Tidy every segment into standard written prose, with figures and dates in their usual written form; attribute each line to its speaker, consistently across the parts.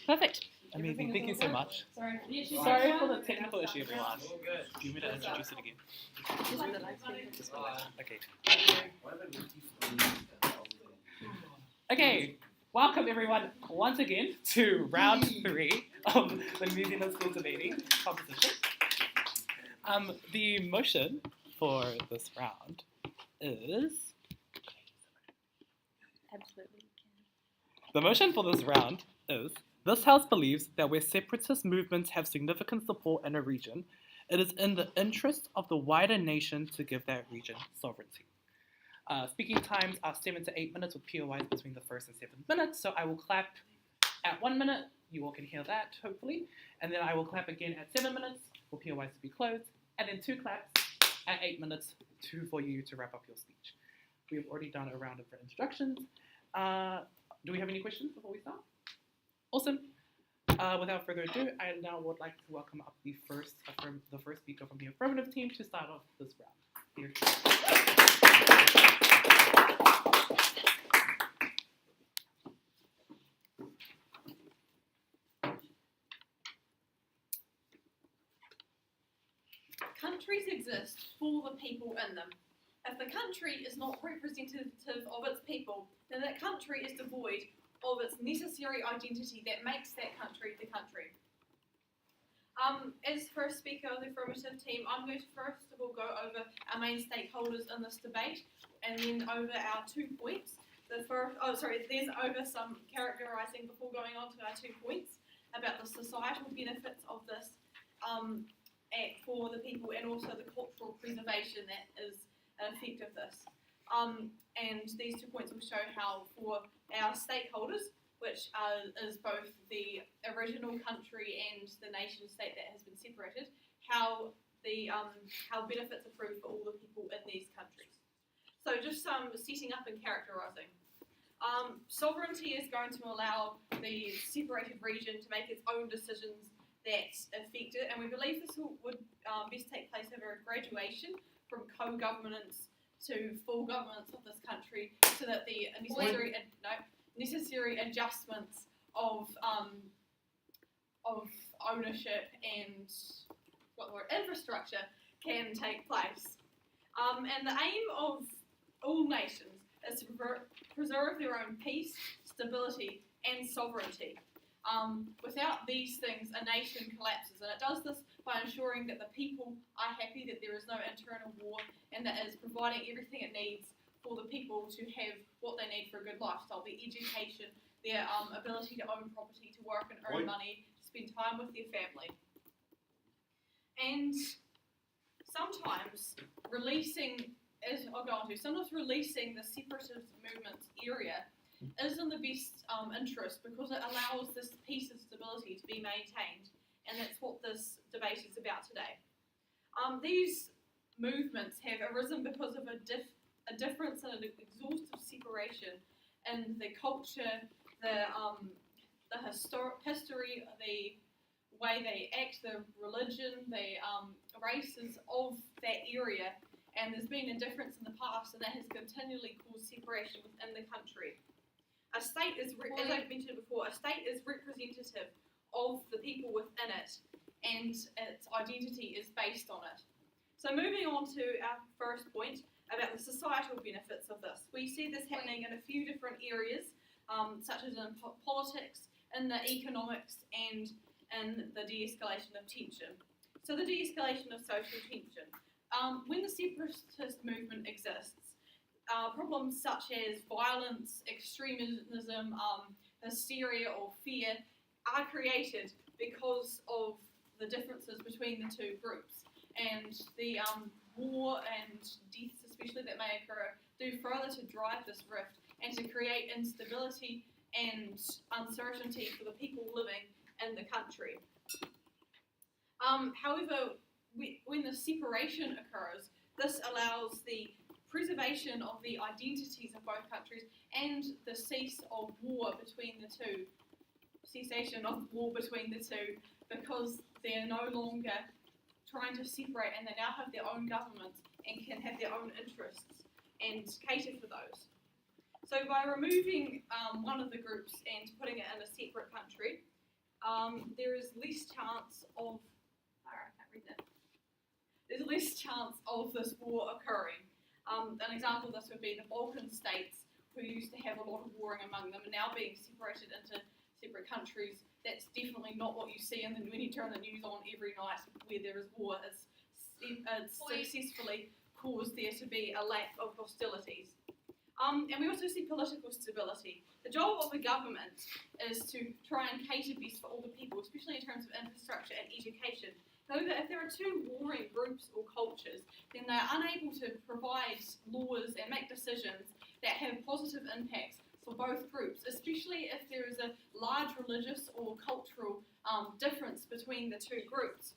Speaker 1: Perfect. Amazing. Thank you so much. Sorry for the technical issue, everyone. Do you want me to introduce it again? Okay. Okay. Welcome, everyone, once again to round 3 of the New Zealand School Debating competition. The motion for this round is...
Speaker 2: Absolutely.
Speaker 1: The motion for this round is, this House believes that where separatist movements have significant support in a region, it is in the interest of the wider nation to give that region sovereignty. Speaking times are 7 to 8 minutes with POIs between the first and 7th minute, so I will clap at 1 minute, you all can hear that, hopefully, and then I will clap again at 7 minutes for POIs to be closed, and then 2 claps at 8 minutes for you to wrap up your speech. We have already done a round of introductions. Do we have any questions before we start? Awesome. Without further ado, I now would like to welcome up the first speaker from the affirmative team to start off this round. Here.
Speaker 3: Countries exist for the people in them. If the country is not representative of its people, then that country is devoid of its necessary identity that makes that country the country. As first speaker of the affirmative team, I'm going to first of all go over our main stakeholders in this debate, and then over our 2 points. There's over some characterising before going on to our 2 points about the societal benefits of this act for the people, and also the cultural preservation that is an effect of this. And these 2 points will show how for our stakeholders, which is both the original country and the nation state that has been separated, how benefits accrue for all the people in these countries. So just some setting up and characterising. Sovereignty is going to allow the separated region to make its own decisions that affect it, and we believe this would best take place over a graduation from co-governance to full governance of this country, so that the necessary adjustments of ownership and infrastructure can take place. And the aim of all nations is to preserve their own peace, stability, and sovereignty. Without these things, a nation collapses, and it does this by ensuring that the people are happy, that there is no internal war, and that it is providing everything it needs for the people to have what they need for a good lifestyle, their education, their ability to own property, to work and earn money, to spend time with their family. And sometimes releasing the separatist movement's area is in the best interest, because it allows this peace and stability to be maintained, and that's what this debate is about today. These movements have arisen because of a difference and an exhaustive separation in the culture, the history, the way they act, the religion, the races of that area, and there's been a difference in the past, and that has continually caused separation within the country. A state is, as I've mentioned before, a state is representative of the people within it, and its identity is based on it. So moving on to our first point about the societal benefits of this. We see this happening in a few different areas, such as in politics, in the economics, and in the de-escalation of tension. So the de-escalation of social tension. When the separatist movement exists, problems such as violence, extremism, hysteria, or fear are created because of the differences between the 2 groups. And the war and deaths, especially, that may occur, do further to drive this rift and to create instability and uncertainty for the people living in the country. However, when the separation occurs, this allows the preservation of the identities of both countries and the cessation of war between the two, because they're no longer trying to separate, and they now have their own governments and can have their own interests and cater for those. So by removing one of the groups and putting it in a separate country, there is less chance of, I can't read that. There's less chance of this war occurring. An example of this would be the Balkan states, who used to have a lot of warring among them, and now being separated into separate countries. That's definitely not what you see when you turn the news on every night where there is war. It's successfully caused there to be a lack of hostilities. And we also see political stability. The job of the government is to try and cater best for all the people, especially in terms of infrastructure and education. However, if there are two warring groups or cultures, then they're unable to provide laws and make decisions that have positive impacts for both groups, especially if there is a large religious or cultural difference between the two groups.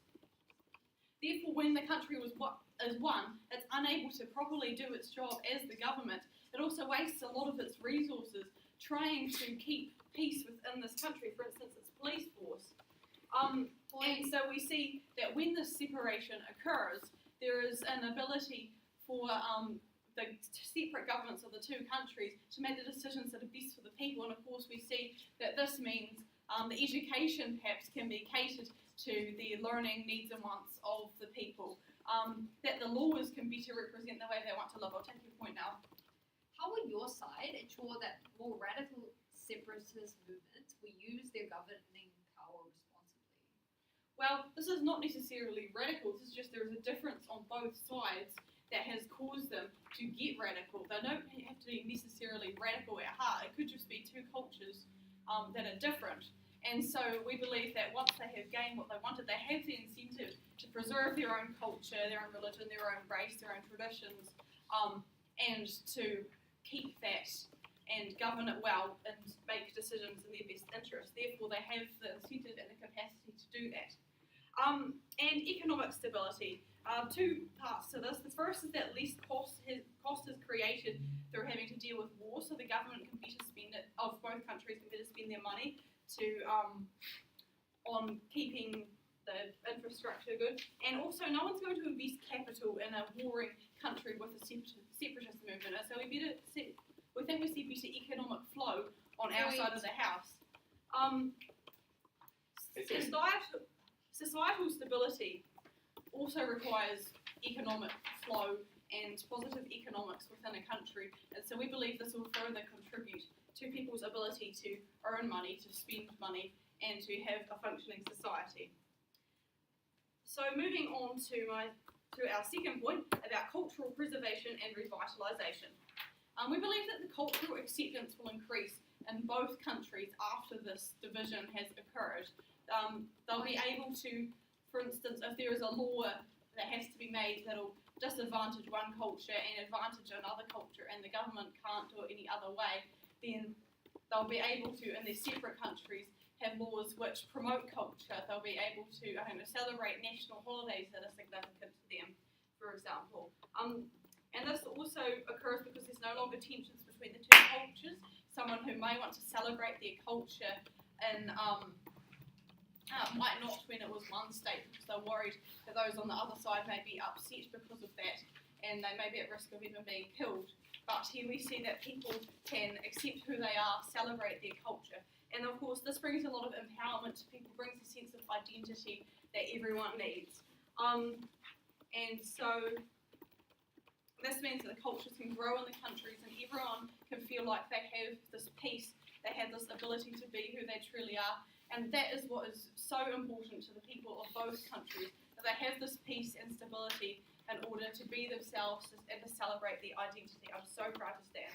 Speaker 3: Therefore, when the country is one, it's unable to properly do its job as the government. It also wastes a lot of its resources trying to keep peace within this country, for instance, its police force. And so we see that when this separation occurs, there is an ability for the separate governments of the two countries to make the decisions that are best for the people. And of course, we see that this means the education perhaps can be catered to the learning needs and wants of the people, that the laws can better represent the way they want to live. I'll take your point now.
Speaker 2: How would your side ensure that more radical separatist movements will use their governing power responsibly?
Speaker 3: Well, this is not necessarily radical. This is just there is a difference on both sides that has caused them to get radical. They don't have to be necessarily radical at heart. It could just be two cultures that are different. And so we believe that once they have gained what they wanted, they have the incentive to preserve their own culture, their own religion, their own race, their own traditions, and to keep that and govern it well and make decisions in their best interest. Therefore, they have the incentive and the capacity to do that. And economic stability. Two parts to this. The first is that less cost is created through having to deal with war, so the government can better spend it, of both countries can better spend their money on keeping the infrastructure good. And also, no one's going to invest capital in a warring country with a separatist movement. So we think we see better economic flow on our side of the house. Societal stability also requires economic flow and positive economics within a country, and so we believe this will further contribute to people's ability to earn money, to spend money, and to have a functioning society. So moving on to our second point about cultural preservation and revitalisation. We believe that the cultural acceptance will increase in both countries after this division has occurred. They'll be able to, for instance, if there is a law that has to be made that'll disadvantage one culture and advantage another culture, and the government can't do it any other way, then they'll be able to, in their separate countries, have laws which promote culture. They'll be able to celebrate national holidays that are significant to them, for example. And this also occurs because there's no longer tensions between the two cultures. Someone who may want to celebrate their culture and might not when it was one state, because they're worried that those on the other side may be upset because of that, and they may be at risk of even being killed. But here we see that people can accept who they are, celebrate their culture. And of course, this brings a lot of empowerment to people, brings a sense of identity that everyone needs. And so this means that the cultures can grow in the countries and everyone can feel like they have this peace, they have this ability to be who they truly are. And that is what is so important to the people of both countries, that they have this peace and stability in order to be themselves and to celebrate their identity. I'm so proud to stand.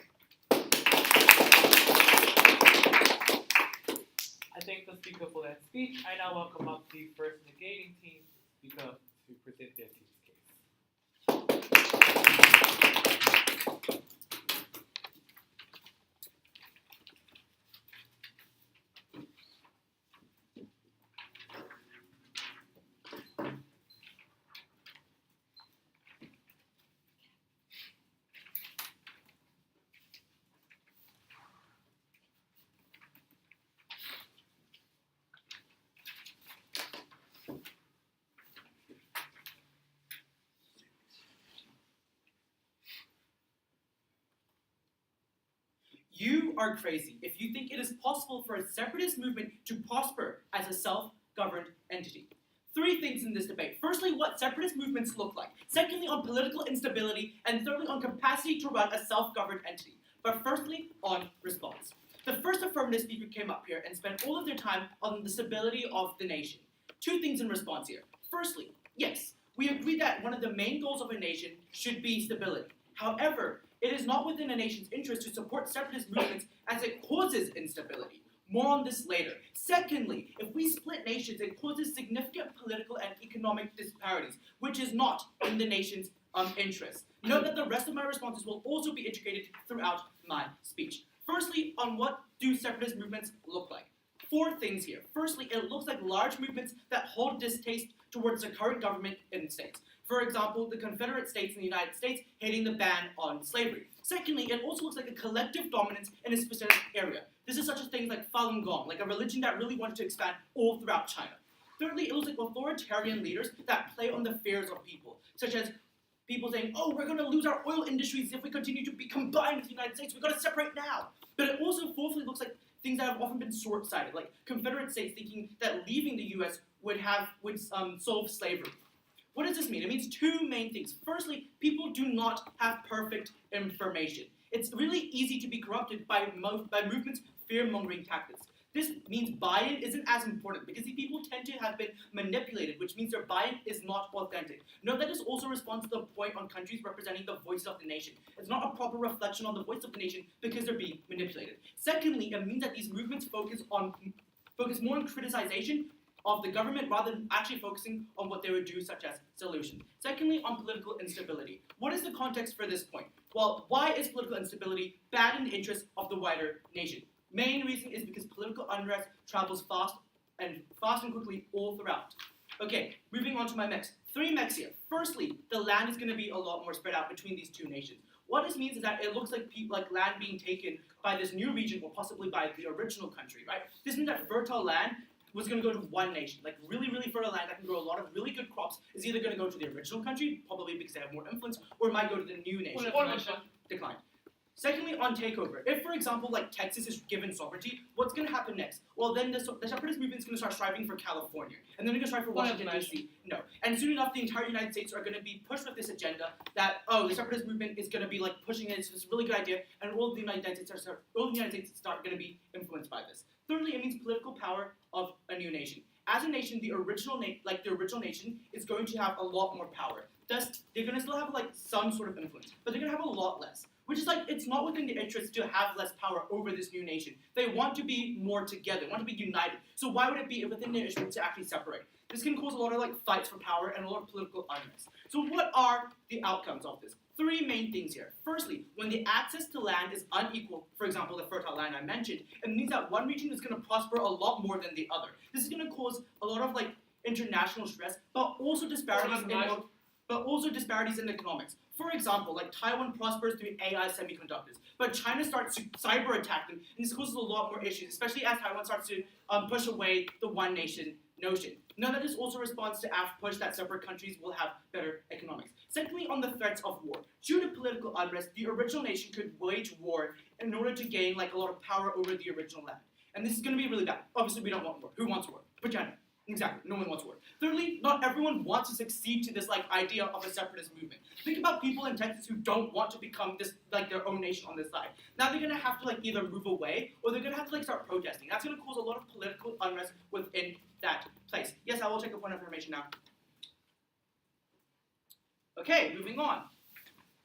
Speaker 1: I thank the speaker for that speech. I now welcome up the first negating team speaker to present their team's case.
Speaker 4: You are crazy if you think it is possible for a separatist movement to prosper as a self-governed entity. 3 things in this debate. Firstly, what separatist movements look like. Secondly, on political instability. And thirdly, on capacity to run a self-governed entity. But firstly, on response. The first affirmative speaker came up here and spent all of their time on the stability of the nation. 2 things in response here. Firstly, yes, we agree that one of the main goals of a nation should be stability. However, it is not within a nation's interest to support separatist movements as it causes instability. More on this later. Secondly, if we split nations, it causes significant political and economic disparities, which is not in the nation's interest. Note that the rest of my responses will also be integrated throughout my speech. Firstly, on what do separatist movements look like? 4 things here. Firstly, it looks like large movements that hold distaste towards the current government in states. For example, the Confederate States in the United States hating the ban on slavery. Secondly, it also looks like a collective dominance in a specific area. This is such a thing like Falun Gong, like a religion that really wanted to expand all throughout China. Thirdly, it looks like authoritarian leaders that play on the fears of people, such as people saying, oh, we're going to lose our oil industries if we continue to be combined with the United States. We've got to separate now. But it also, fourthly, looks like things that have often been short-sighted, like Confederate states thinking that leaving the U.S. would solve slavery. What does this mean? It means 2 main things. Firstly, people do not have perfect information. It's really easy to be corrupted by movements' fear-mongering tactics. This means buy-in isn't as important because the people tend to have been manipulated, which means their buy-in is not authentic. Note that this also responds to the point on countries representing the voice of the nation. It's not a proper reflection on the voice of the nation because they're being manipulated. Secondly, it means that these movements focus more on criticization of the government rather than actually focusing on what they would do, such as solutions. Secondly, on political instability. What is the context for this point? Well, why is political instability bad in the interest of the wider nation? Main reason is because political unrest travels fast and quickly all throughout. Okay, moving on to my mechs. 3 mechs here. Firstly, the land is going to be a lot more spread out between these 2 nations. What this means is that it looks like land being taken by this new region or possibly by the original country, right? This means that fertile land was going to go to one nation. Like really, really fertile land that can grow a lot of really good crops is either going to go to the original country, probably because they have more influence, or it might go to the new nation. Decline. Secondly, on takeover. If, for example, like Texas is given sovereignty, what's going to happen next? Well, then the separatist movement is going to start striving for California, and then they're going to strive for Washington, D.C. No. And soon enough, the entire United States are going to be pushed with this agenda that, oh, the separatist movement is going to be like pushing it, it's this really good idea, and all the United States start going to be influenced by this. Thirdly, it means political power of a new nation. As a nation, the original nation is going to have a lot more power. Thus, they're going to still have like some sort of influence, but they're going to have a lot less. Which is like, it's not within their interest to have less power over this new nation. They want to be more together, want to be united. So why would it be within their interest to actually separate? This can cause a lot of like fights for power and a lot of political unrest. So what are the outcomes of this? 3 main things here. Firstly, when the access to land is unequal, for example, the fertile land I mentioned, it means that one region is going to prosper a lot more than the other. This is going to cause a lot of like international stress, but also disparities in economics. For example, like Taiwan prospers through AI semiconductors, but China starts to cyber attack them, and this causes a lot more issues, especially as Taiwan starts to push away the one nation notion. None of this also responds to AFF push that separate countries will have better economics. Secondly, on the threats of war. Due to political unrest, the original nation could wage war in order to gain like a lot of power over the original land. And this is going to be really bad. Obviously, we don't want war. Who wants war? Put your hand up. Exactly, no one wants war. Thirdly, not everyone wants to succeed to this like idea of a separatist movement. Think about people in Texas who don't want to become this like their own nation on this side. Now they're gonna have to like either move away or they're gonna have to like start protesting. That's gonna cause a lot of political unrest within that place. Yes, I will take a point of information now. Okay, moving on.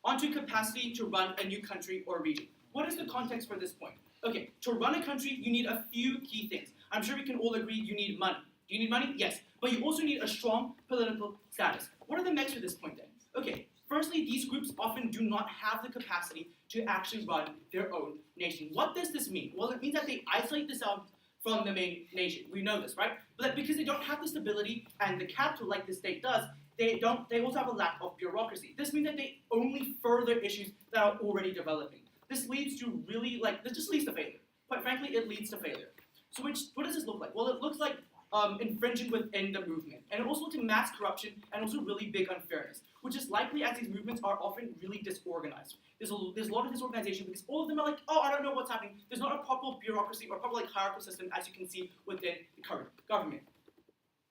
Speaker 4: Onto capacity to run a new country or region. What is the context for this point? Okay, to run a country, you need a few key things. I'm sure we can all agree you need money. Do you need money? Yes. But you also need a strong political status. What are the next to this point then? Okay, firstly, these groups often do not have the capacity to actually run their own nation. What does this mean? Well, it means that they isolate themselves from the main nation. We know this, right? But because they don't have the stability and the capital like the state does, they also have a lack of bureaucracy. This means that they only further issues that are already developing. This leads to this just leads to failure. Quite frankly, it leads to failure. So what does this look like? Well, it looks like infringing within the movement. And it also led to mass corruption and also really big unfairness, which is likely as these movements are often really disorganized. There's a lot of disorganization because all of them are like, oh, I don't know what's happening. There's not a proper bureaucracy or proper like hierarchical system as you can see within the current government,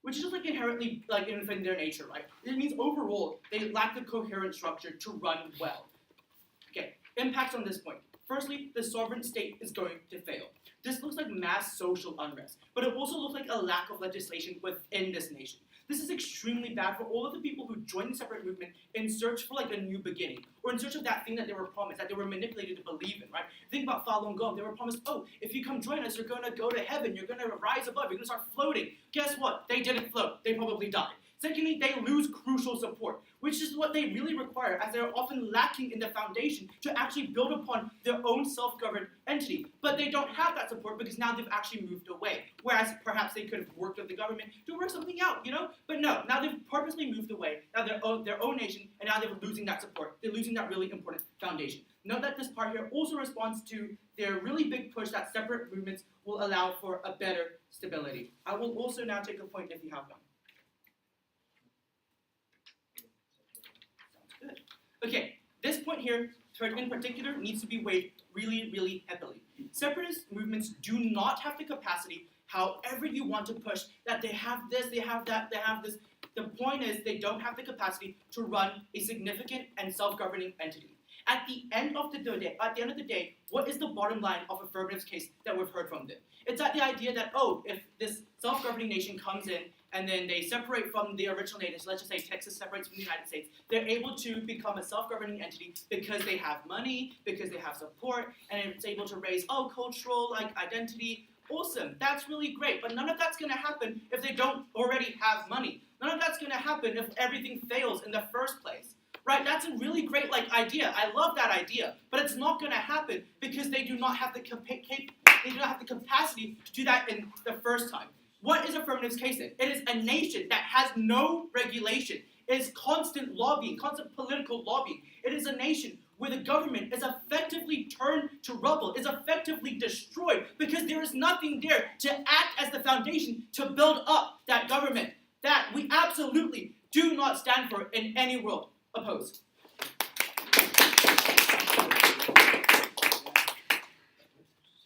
Speaker 4: which is just like inherently like in their nature, right? It means overall they lack the coherent structure to run well. Okay, impacts on this point. Firstly, the sovereign state is going to fail. This looks like mass social unrest, but it also looks like a lack of legislation within this nation. This is extremely bad for all of the people who joined the separate movement in search for like a new beginning, or in search of that thing that they were promised, that they were manipulated to believe in, right? Think about Falun Gong. They were promised, oh, if you come join us, you're going to go to heaven, you're going to rise above, you're going to start floating. Guess what? They didn't float. They probably died. Secondly, they lose crucial support, which is what they really require, as they're often lacking in the foundation to actually build upon their own self-governed entity. But they don't have that support because now they've actually moved away, whereas perhaps they could have worked with the government to work something out, you know? But no, now they've purposely moved away, now they're their own nation, and now they're losing that support. They're losing that really important foundation. Note that this part here also responds to their really big push that separate movements will allow for a better stability. I will also now take a point if you have one. Okay, this point here, in particular, needs to be weighed really, really heavily. Separatist movements do not have the capacity, however you want to push, that they have this, they have that, they have this. The point is, they don't have the capacity to run a significant and self-governing entity. At the end of the day, what is the bottom line of affirmative's case that we've heard from them? It's that the idea that, oh, if this self-governing nation comes in and then they separate from the original natives, let's just say Texas separates from the United States, they're able to become a self-governing entity because they have money, because they have support, and it's able to raise, oh, cultural like identity. Awesome, that's really great, but none of that's going to happen if they don't already have money. None of that's going to happen if everything fails in the first place. Right, that's a really great like idea. I love that idea, but it's not going to happen because they do not have the capacity to do that in the first time. What is affirmative's case then? It is a nation that has no regulation. It is constant lobbying, constant political lobbying. It is a nation where the government is effectively turned to rubble, is effectively destroyed because there is nothing there to act as the foundation to build up that government. That we absolutely do not stand for in any world. Opposed.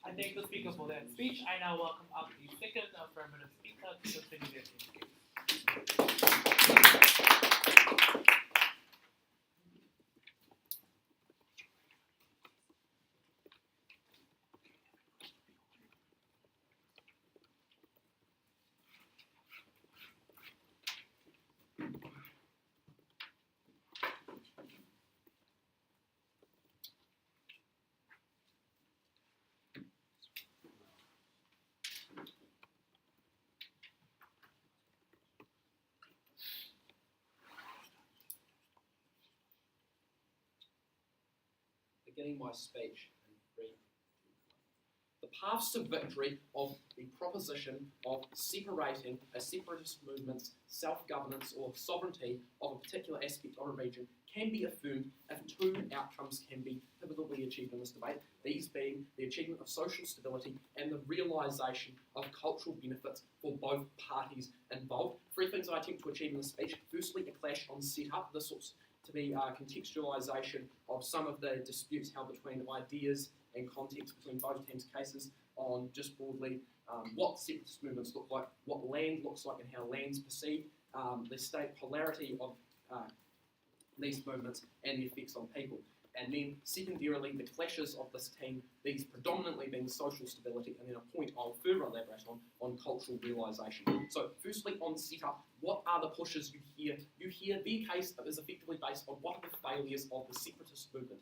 Speaker 1: I thank the speaker for that speech. I now welcome up the second affirmative speaker to continue their case.
Speaker 5: Beginning my speech in 3, 2, 1. The paths to victory of the proposition of separating a separatist movement's self-governance or sovereignty of a particular aspect of a region can be affirmed if 2 outcomes can be pivotally achieved in this debate, these being the achievement of social stability and the realisation of cultural benefits for both parties involved. 3 things I attempt to achieve in this speech. Firstly, a clash on setup. This looks to be contextualisation of some of the disputes held between ideas and context between both teams' cases on just broadly what separatist movements look like, what land looks like and how land's perceived, the state polarity of these movements and the effects on people. And then secondarily, the clashes of this team, these predominantly being social stability, and then a point I'll further elaborate on cultural realisation. So firstly, on setup, what are the pushes you hear? You hear their case is effectively based on what are the failures of the separatist movement.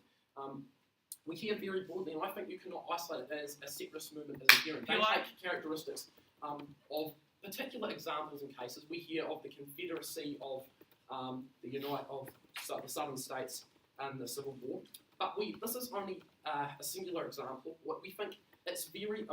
Speaker 5: We hear very broadly, and I think you cannot isolate it as a separatist movement as inherent. They take characteristics of particular examples and cases. We hear of the Confederacy of the Southern States and the Civil War, but this is only a singular example. What we think it's very,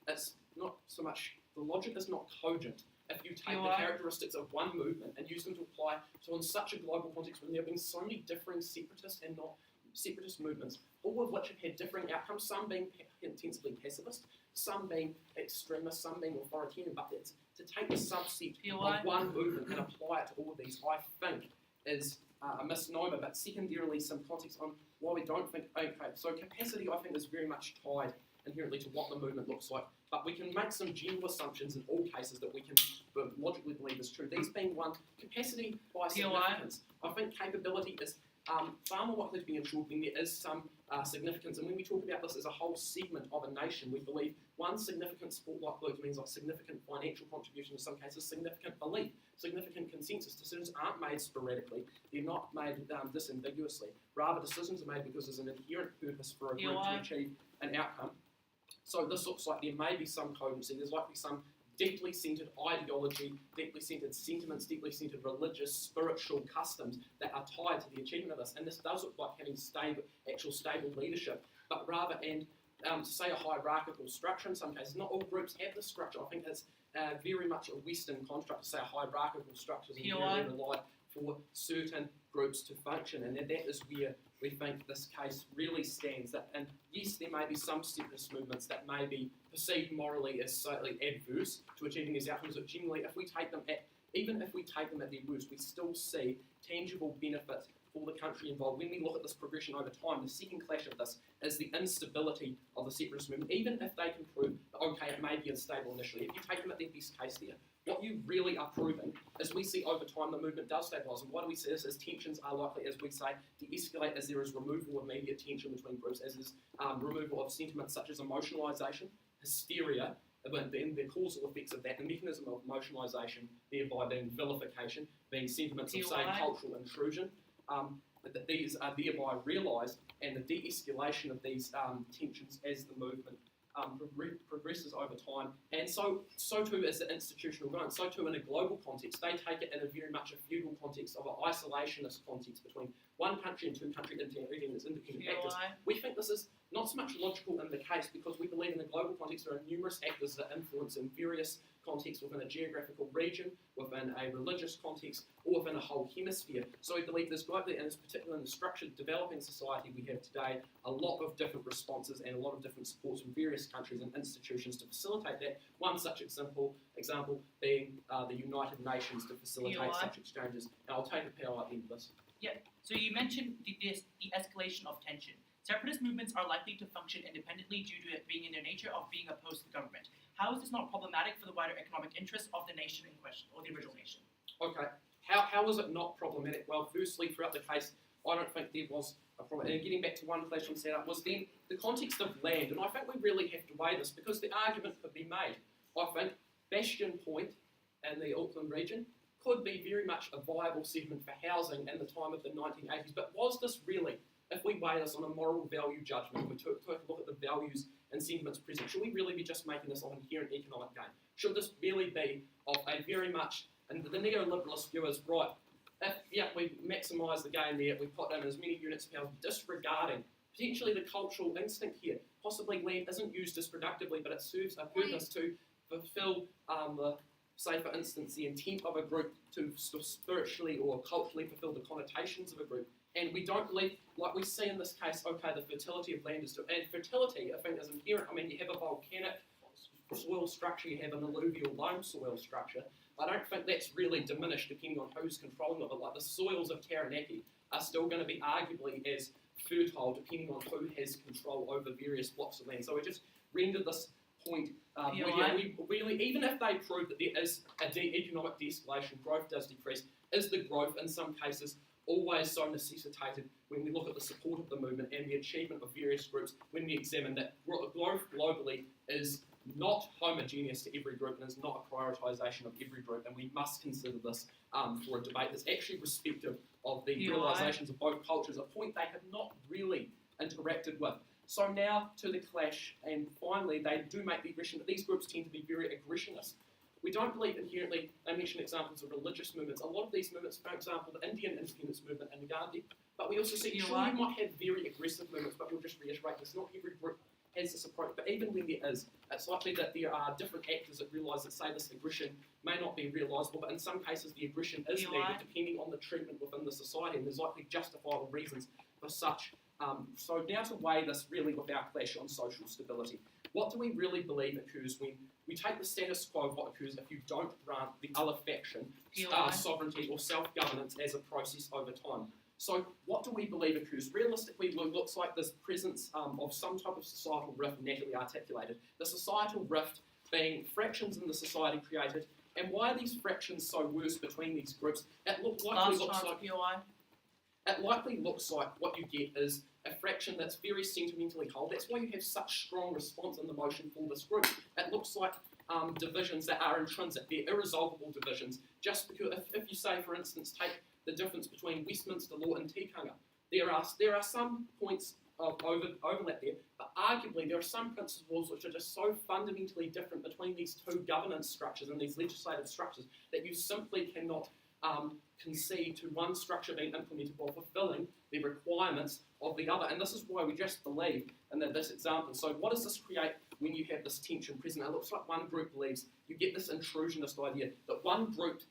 Speaker 5: it's not so much, the logic is not cogent. If you take the characteristics of one movement and use them to apply to in such a global context when there have been so many differing separatist and not separatist movements, all of which have had differing outcomes, some being intensively pacifist, some being extremist, some being authoritarian, but it's to take the subset
Speaker 1: POI?
Speaker 5: of one movement and apply it to all of these, I think, is a misnomer, but secondarily some context on why we don't think, okay, so capacity I think is very much tied inherently to what the movement looks like, but we can make some general assumptions in all cases that we can logically believe is true. These being one, capacity by significance. I think capability is far more likely to be ensured when there is some significance, and when we talk about this as a whole segment of a nation, we believe one significant sport like blues means like significant financial contribution, in some cases significant belief, significant consensus. Decisions aren't made sporadically, they're not made disambiguously. Rather, decisions are made because there's an inherent purpose for a group to achieve an outcome. So this looks like there may be some cogency, there's likely some deeply centred ideology, deeply centred sentiments, deeply centred religious, spiritual customs that are tied to the achievement of this. And this does look like having stable leadership, but rather, and to say a hierarchical structure in some cases, not all groups have this structure. I think it's very much a Western construct to say a hierarchical structure is very relied for certain groups to function, and that is where we think this case really stands. That, and yes, there may be some separatist movements that may be perceived morally as slightly adverse to achieving these outcomes, but generally, even if we take them at their worst, we still see tangible benefits for the country involved. When we look at this progression over time, the second clash of this is the instability of the separatist movement, even if they can prove that, okay, it may be unstable initially. If you take them at their best case there, what you really are proving is we see over time the movement does stabilise. And why do we see this? As tensions are likely, as we say, to escalate as there is removal of immediate tension between groups, as is removal of sentiments such as emotionalisation, hysteria, and the causal effects of that, the mechanism of emotionalisation, thereby being vilification, being sentiments of, say, cultural intrusion, that these are thereby realised, and the de-escalation of these tensions as the movement progresses over time, and so too is the institutional governance. So too in a global context, they take it in a very much a feudal context of an isolationist context between one country and two countries interacting as independent actors. We think this is not so much logical in the case because we believe in a global context there are numerous actors that influence in various contexts within a geographical region, within a religious context, or within a whole hemisphere. So we believe there's globally, and particularly in the structured developing society we have today, a lot of different responses and a lot of different supports from various countries and institutions to facilitate that. One such example being the United Nations to facilitate such exchanges. And I'll take a POI at the end of this.
Speaker 6: Yeah, so you mentioned the escalation of tension. Separatist movements are likely to function independently due to it being in their nature of being opposed to the government. How is this not problematic for the wider economic interests of the nation in question, or the original nation?
Speaker 5: Okay, how is it not problematic? Well, firstly, throughout the case, I don't think there was a problem. And getting back to one question set up was then the context of land, and I think we really have to weigh this because the argument could be made. I think Bastion Point in the Auckland region could be very much a viable segment for housing in the time of the 1980s, but was this really, if we weigh this on a moral value judgment, we took a look at the values and sentiments present, should we really be just making this of inherent economic gain? Should this really be of a very much, and the neoliberalist view is, right, if we maximise the gain there, we put in as many units per hour, disregarding potentially the cultural instinct here. Possibly land isn't used as productively, but it serves a purpose to fulfil say for instance, the intent of a group to spiritually or culturally fulfill the connotations of a group. And we don't believe, like we see in this case, okay, the fertility of land is to, and fertility, I think, is inherent. I mean, you have a volcanic soil structure, you have an alluvial loam soil structure. I don't think that's really diminished depending on who's controlling it. Like the soils of Taranaki are still going to be arguably as fertile depending on who has control over various blocks of land. So we just rendered this point we really, even if they prove that there is economic de-escalation, growth does decrease, is the growth in some cases always so necessitated when we look at the support of the movement and the achievement of various groups, when we examine that growth globally is not homogeneous to every group and is not a prioritisation of every group, and we must consider this for a debate that's actually respective of the realisations of both cultures, a point they have not really interacted with. So now to the clash, and finally they do make the aggression, but these groups tend to be very aggressionist. We don't believe inherently, they mention examples of religious movements. A lot of these movements, for example, the Indian independence movement in Gandhi, but we also see, sure, you might have very aggressive movements, but we'll just reiterate this, not every group has this approach, but even when there is, it's likely that there are different actors that realise that, say, this aggression may not be realisable, but in some cases the aggression is needed depending on the treatment within the society, and there's likely justifiable reasons for such. So now to weigh this really with our clash on social stability. What do we really believe occurs when we take the status quo of what occurs if you don't grant the other faction sovereignty or self-governance as a process over time? So what do we believe occurs? Realistically, it looks like this presence of some type of societal rift naturally articulated. The societal rift being fractions in the society created. And why are these fractions so worse between these groups? It likely looks like what you get is a fraction that's very sentimentally whole. That's why you have such strong response and emotion for this group. It looks like divisions that are intrinsic. They're irresolvable divisions. Just because, if you say, for instance, take the difference between Westminster law and tikanga, there are some points of overlap there, but arguably there are some principles which are just so fundamentally different between these two governance structures and these legislative structures that you simply cannot concede to one structure being implemented while fulfilling the requirements of the other. And this is why we just believe in this example. So what does this create when you have this tension present? It looks like one group believes you get this intrusionist idea that one group's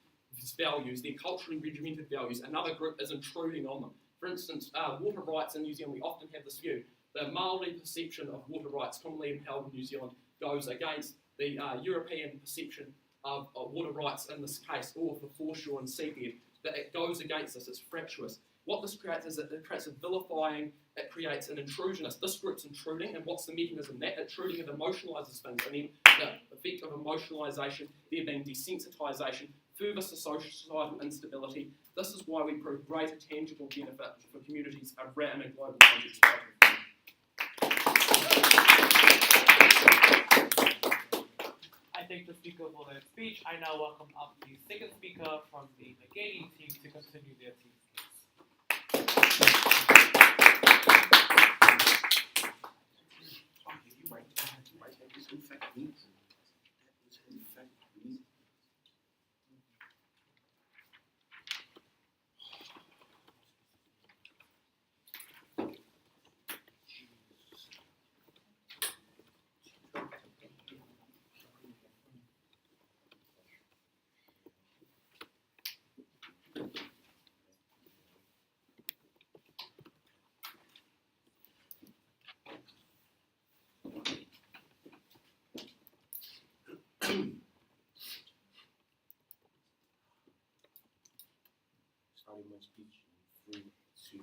Speaker 5: values, their culturally regimented values, another group is intruding on them. For instance, water rights in New Zealand, we often have this view. The Māori perception of water rights, commonly held in New Zealand, goes against the European perception of water rights in this case, or for foreshore and seabed, that it goes against this, it's fractious. What this creates is that it creates a vilifying, it creates an intrusionist. This group's intruding, and what's the mechanism? That intruding, it emotionalises things, and then the effect of emotionalisation, there being desensitisation, further societal instability. This is why we prove greater tangible benefit for communities around a global context.
Speaker 1: I thank the speaker for their speech. I now welcome up the second speaker from the negating team to continue their team's
Speaker 7: My speech in 3, 2,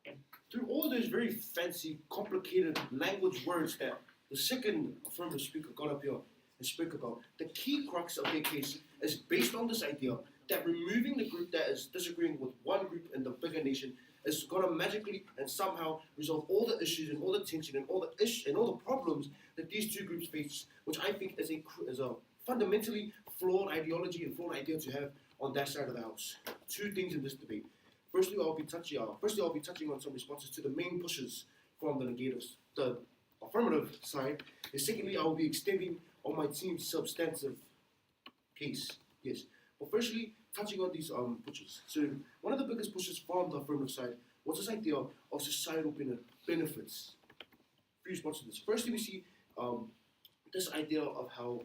Speaker 7: 1. Through all those very fancy, complicated language words that the second affirmative speaker got up here and spoke about, the key crux of their case is based on this idea that removing the group that is disagreeing with one group in the bigger nation is going to magically and somehow resolve all the issues and all the tension and all the problems that these two groups face, which I think is a fundamentally flawed ideology and flawed idea to have on that side of the house. Two things in this debate. Firstly, I'll be touching on some responses to the main pushes from the negatives, the affirmative side. And secondly, I will be extending on my team's substantive case. Yes. But firstly, touching on these pushes. So one of the biggest pushes from the affirmative side was this idea of societal benefits. Few responses to this. Firstly, we see this idea of how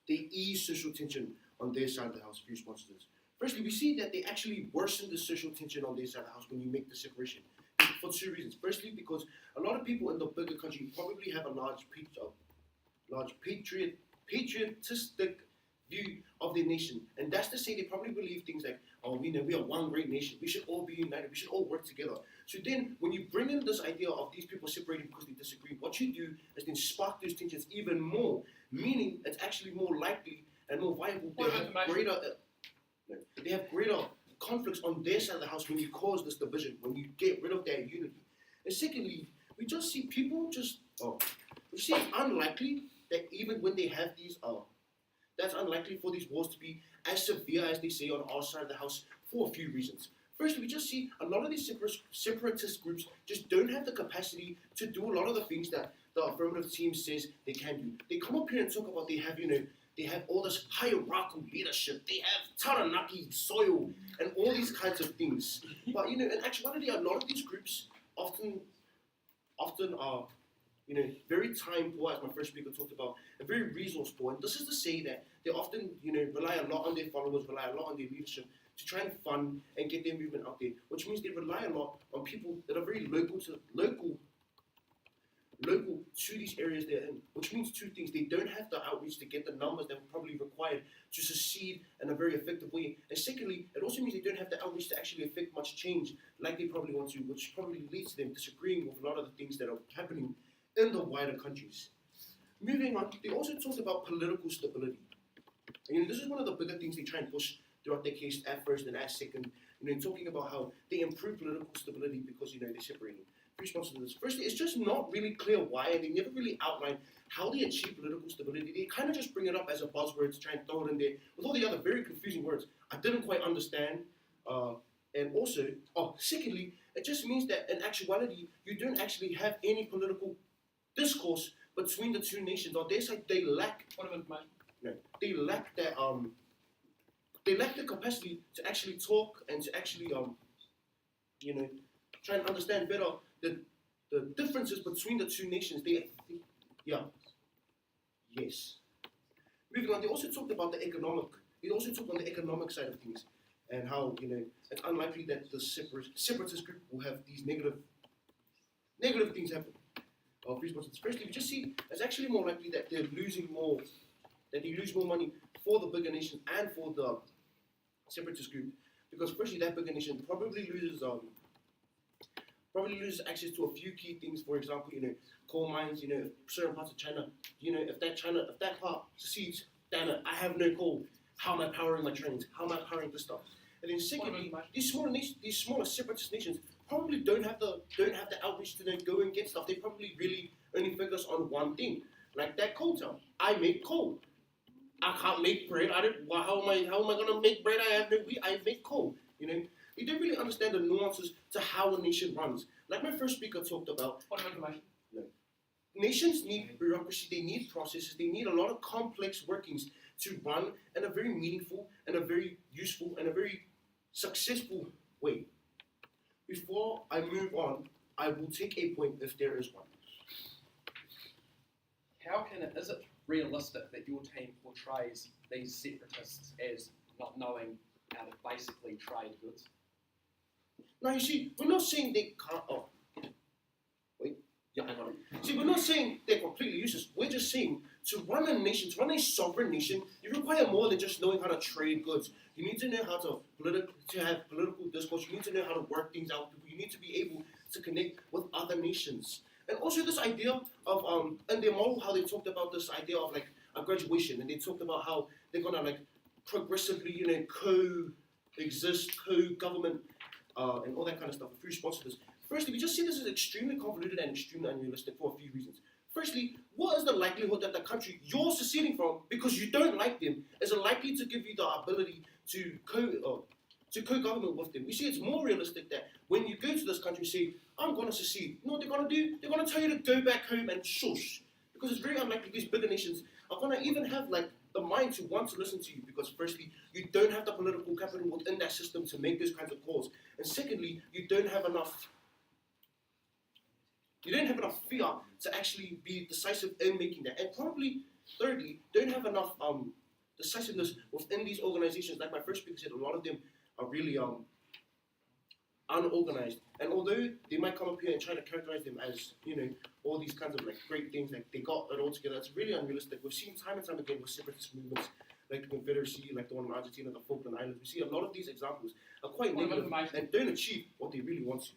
Speaker 7: they ease social tension on their side of the house. Few responses to this. Firstly, we see that they actually worsen the social tension on their side of the house when you make the separation. For two reasons. Firstly, because a lot of people in the bigger country probably have a large patriotistic view of their nation. And that's to say they probably believe things like, oh, we are one great nation. We should all be united. We should all work together. So then when you bring in this idea of these people separating because they disagree, what you do is then spark those tensions even more, meaning it's actually more likely and more viable. They have greater conflicts on their side of the house when you cause this division, when you get rid of their unity. And secondly, we just see people it's unlikely that even when they have these, that's unlikely for these wars to be as severe as they say on our side of the house for a few reasons. Firstly, we just see a lot of these separatist groups just don't have the capacity to do a lot of the things that the affirmative team says they can do. They come up here and talk about they have all this hierarchical leadership, they have Taranaki soil, and all these kinds of things. But in actuality, a lot of these groups often are very time poor, as my first speaker talked about, and very resource poor. And this is to say that they often rely a lot on their followers, rely a lot on their leadership to try and fund and get their movement out there, which means they rely a lot on people that are very local local to these areas they're in, which means two things. They don't have the outreach to get the numbers that are probably required to succeed in a very effective way. And secondly, it also means they don't have the outreach to actually affect much change like they probably want to, which probably leads to them disagreeing with a lot of the things that are happening in the wider countries. Moving on, they also talked about political stability. And this is one of the bigger things they try and push throughout their case at first and at second. Talking about how they improve political stability because they're separating. Response to this. Firstly, it's just not really clear why, and they never really outline how they achieve political stability. They kind of just bring it up as a buzzword to try and throw it in there with all the other very confusing words I didn't quite understand. And also, secondly, it just means that in actuality, you don't actually have any political discourse between the two nations. Or they lack.
Speaker 5: Point of information.
Speaker 7: No, they lack that. They lack the capacity to actually talk and to actually try and understand better the differences between the two nations. Yes. Moving on, they also talked about the economic. They also talked on the economic side of things and how it's unlikely that the separatist group will have these negative things happen. Firstly, we just see it's actually more likely that they're losing more, that they lose more money for the bigger nation and for the separatist group, because firstly that bigger nation probably loses access to a few key things. For example, coal mines. Certain parts of China. If that part succeeds, damn it, I have no coal. How am I powering my trains? How am I powering this stuff? And then secondly, these smaller separatist nations probably don't have the outreach to then go and get stuff. They probably really only focus on one thing, like that coal town. I make coal. I can't make bread. How am I gonna make bread? I have no wheat. I make coal. They don't really understand the nuances to how a nation runs. Like my first speaker talked about.
Speaker 5: Point of information.
Speaker 7: No. Nations need bureaucracy. They need processes. They need a lot of complex workings to run in a very meaningful and a very useful and a very successful way. Before I move on, I will take a point if there is one.
Speaker 5: Is it realistic that your team portrays these separatists as not knowing how to basically trade goods?
Speaker 7: Now you see, we're not saying they can't. Oh, wait. Yeah, I got it. See, we're not saying they're completely useless. We're just saying to run a nation, to run a sovereign nation, you require more than just knowing how to trade goods. You need to know how to have political discourse. You need to know how to work things out. You need to be able to connect with other nations. And also this idea of in their model, how they talked about this idea of like a graduation, and they talked about how they're gonna like progressively, coexist, co-government, and all that kind of stuff. A few responses to this. Firstly, we just see this as extremely convoluted and extremely unrealistic for a few reasons. Firstly, what is the likelihood that the country you're seceding from, because you don't like them, is likely to give you the ability to co-government with them? We see it's more realistic that when you go to this country and say, I'm going to secede, you know what they're going to do? They're going to tell you to go back home and shush. Because it's very unlikely these bigger nations are going to even have like the mind to want to listen to you, because firstly, you don't have the political capital within that system to make those kinds of calls. And secondly, you don't have enough fear to actually be decisive in making that. And probably, thirdly, don't have enough decisiveness within these organizations. Like my first speaker said, a lot of them are really unorganized. And although they might come up here and try to characterize them as, all these kinds of like great things, like they got it all together, it's really unrealistic. We've seen time and time again with separatist movements, like the Confederacy, like the one in Argentina, the Falkland Islands. We see a lot of these examples are quite negative and don't achieve what they really want to.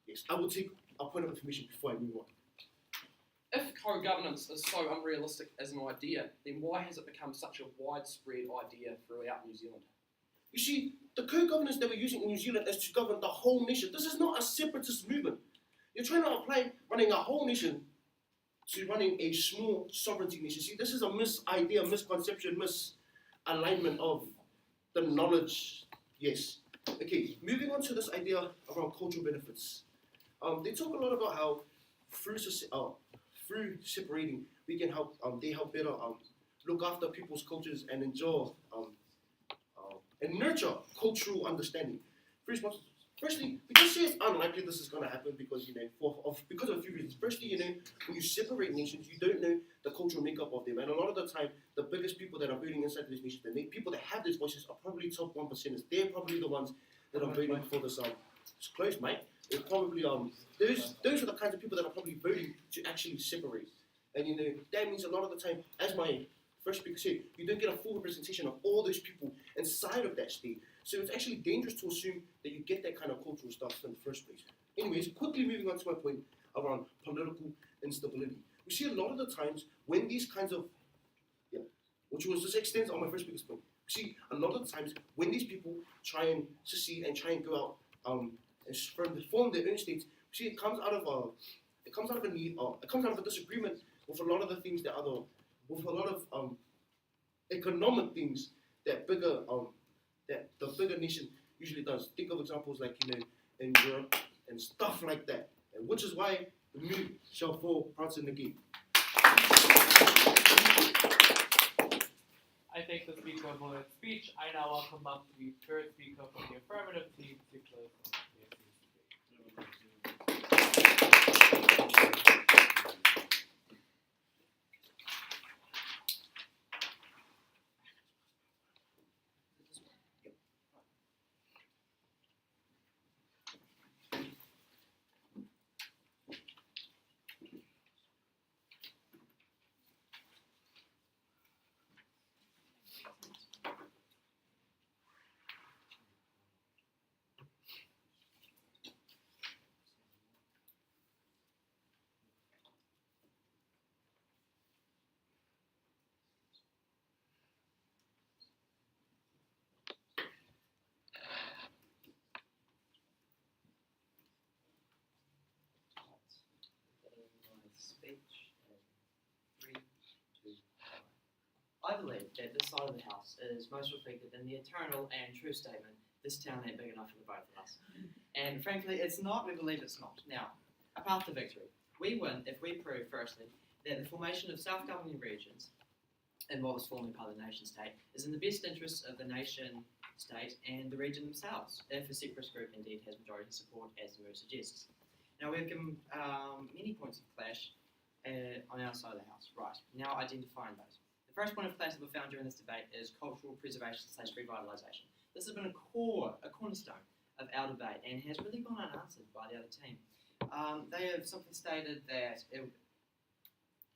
Speaker 7: Yes, I will take a point of information before I move on.
Speaker 5: If co-governance is so unrealistic as an idea, then why has it become such a widespread idea throughout New Zealand?
Speaker 7: You see, the co-governance that we're using in New Zealand is to govern the whole nation. This is not a separatist movement. You're trying to apply running a whole nation to running a small sovereignty nation. See, this is a misconception, misalignment of the knowledge. Yes. Okay, moving on to this idea around cultural benefits. They talk a lot about how through separating, we can help. They help better look after people's cultures and enjoy and nurture cultural understanding. Firstly, we just say it's unlikely this is going to happen because because of a few reasons. Firstly, when you separate nations, you don't know the cultural makeup of them, and a lot of the time, the biggest people that are voting inside these nations, the people that have these voices, are probably top 1%ers. They're probably the ones that are voting for this it's close, mate. It's probably those are the kinds of people that are probably voting to actually separate. And that means a lot of the time, as my first speaker said, you don't get a full representation of all those people inside of that state. So it's actually dangerous to assume that you get that kind of cultural stuff in the first place. Anyways, quickly moving on to my point around political instability. We see a lot of the times when these kinds of, which was just extends on my first speaker's point. We see a lot of the times when these people try and secede and try and go out and form their own states, we see it comes out of a need, it comes out of a disagreement with a lot of the things with a lot of economic things that the bigger nation usually does. Think of examples like in Europe and stuff like that, and which is why the moon shall fall parts in the gate.
Speaker 1: I thank the speaker for his speech. I now welcome up the third speaker from the affirmative team to close off the debate.
Speaker 8: Speech in 3, 2, 1. I believe that this side of the house is most reflected in the eternal and true statement, this town ain't big enough for the both of us. And frankly, it's not, we believe it's not. Now, a path to victory. We win if we prove, firstly, that the formation of self-governing regions, and what was formerly part of the nation-state, is in the best interests of the nation-state and the region themselves, if a separatist group indeed has majority support, as the word suggests. Now, we've given many points of clash on our side of the house. Right, now identifying those. The first point of clash that we found during this debate is cultural preservation / revitalisation. This has been a cornerstone of our debate and has really gone unanswered by the other team. They have simply stated that it